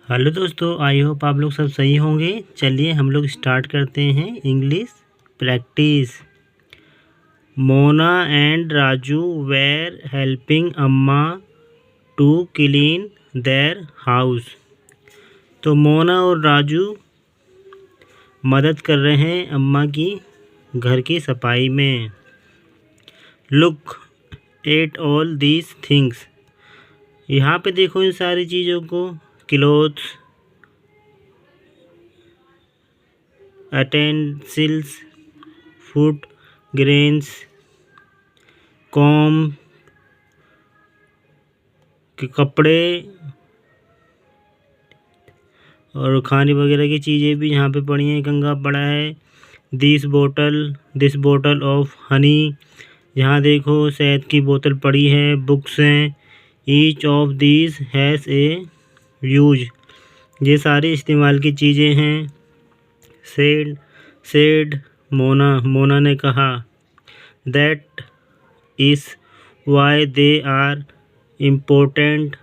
Hello दोस्तों, I hope आप लोग सब सही होंगे। चलिए हम लोग स्टार्ट करते हैं English practice. Mona and Raju were helping Amma to clean their house. तो मोना और राजू मदद कर रहे हैं अम्मा की घर की सफाई में। Look at all these things. यहाँ पे देखो इन सारी चीज़ों को। Clothes, utensils, food grains, com के कपड़े और खाने वगैरह की चीज़ें भी यहाँ पे पड़ी हैं। कंघा पड़ा है। दिस बोतल ऑफ हनी। यहाँ देखो शहद की बोतल पड़ी है। बुक्स हैं। Each of these has a use. ये सारी इस्तेमाल की चीज़ें हैं। सेड मोना ने कहा। That is why they are important.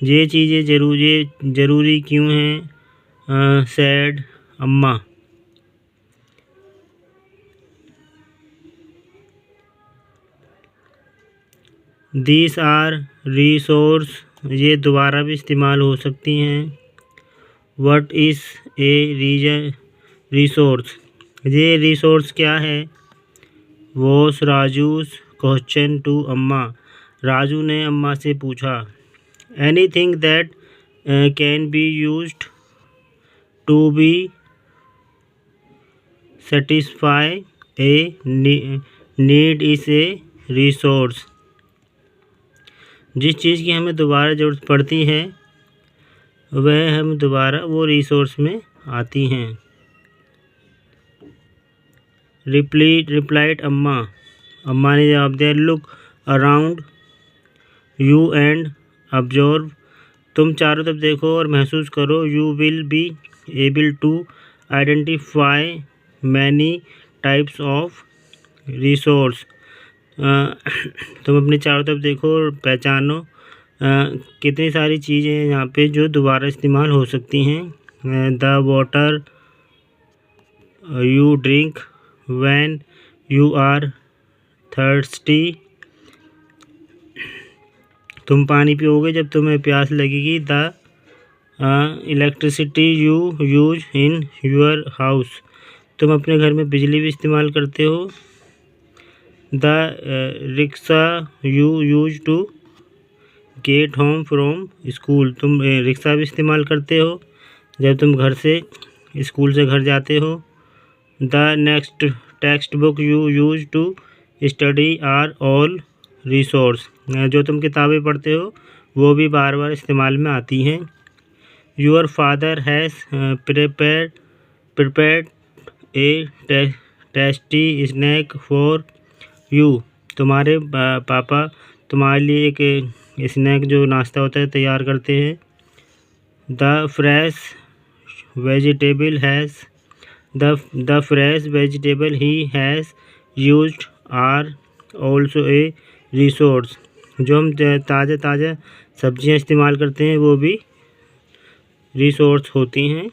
ये चीज़ें ज़रूरी क्यों हैं? Said Amma. These are resource. ये दोबारा भी इस्तेमाल हो सकती हैं। What is a resource. ये रिसोर्स क्या है? वॉस राजूस क्वेश्चन टू अम्मा। राजू ने अम्मा से पूछा। Anything that can be used to be satisfy a need is a resource. जिस चीज़ की हमें दोबारा ज़रूरत पड़ती है वह हम दोबारा वो रिसोर्स में आती हैं। रिप्लाइड अम्मा ने जवाब दिया। Look around you and observe. तुम चारों तरफ देखो और महसूस करो। You will be able to identify many types of resource. तुम अपने चारों तरफ देखो और पहचानो कितनी सारी चीज़ें हैं यहाँ पे जो दोबारा इस्तेमाल हो सकती हैं। The water you drink when you are thirsty. तुम पानी पियोगे जब तुम्हें प्यास लगेगी। The electricity you use in your house. तुम अपने घर में बिजली भी इस्तेमाल करते हो। The rickshaw you use to get home from school. तुम रिक्शा भी इस्तेमाल करते हो जब तुम घर से स्कूल से घर जाते हो। The next text book you use to study are all resource. जो तुम किताबें पढ़ते हो वो भी बार बार इस्तेमाल में आती हैं। Your father has prepared a tasty snack for you. तुम्हारे पापा तुम्हारे लिए एक स्नैक जो नाश्ता होता है तैयार करते हैं। The fresh vegetable he has used are also a resource. जो हम ताज़ा सब्जियां इस्तेमाल करते हैं वो भी रिसोर्स होती हैं,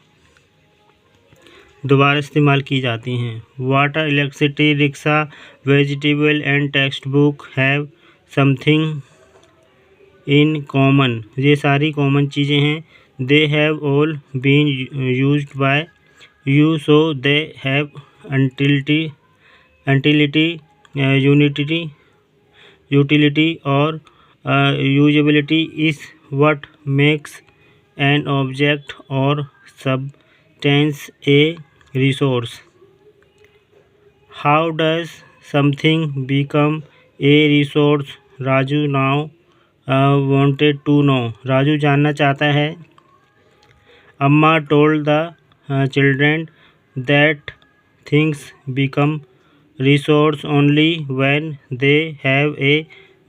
दोबारा इस्तेमाल की जाती हैं। Water, electricity, rickshaw, vegetable and text book have something in common. ये सारी कॉमन चीज़ें हैं। They have all been used by you so they have utility और usability is what makes an object और substance a resource. How does something become a resource? Raju now wanted to know। Raju जानना चाहता है। अम्मा told the children that things become resource only when they have a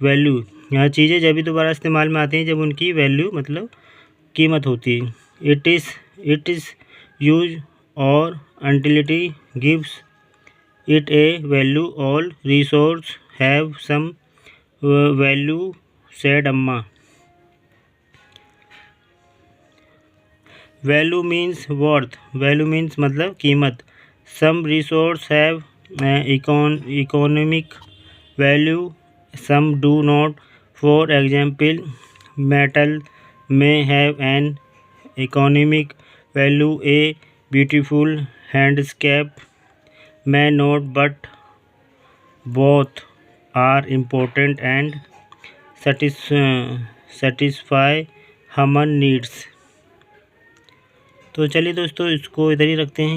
value। यहाँ चीज़ें जब भी दोबारा इस्तेमाल में आती हैं जब उनकी वैल्यू मतलब कीमत होती है। इट इज़ यूज और utility gives it a value। all resource have some value said Amma. Value means worth, value means मतलब कीमत। Some resource have economic value, some do not. For example, metal may have an economic value, a beautiful landscape may not, but both are important and satisfy human needs। तो चलिए दोस्तों, इसको इधर ही रखते हैं।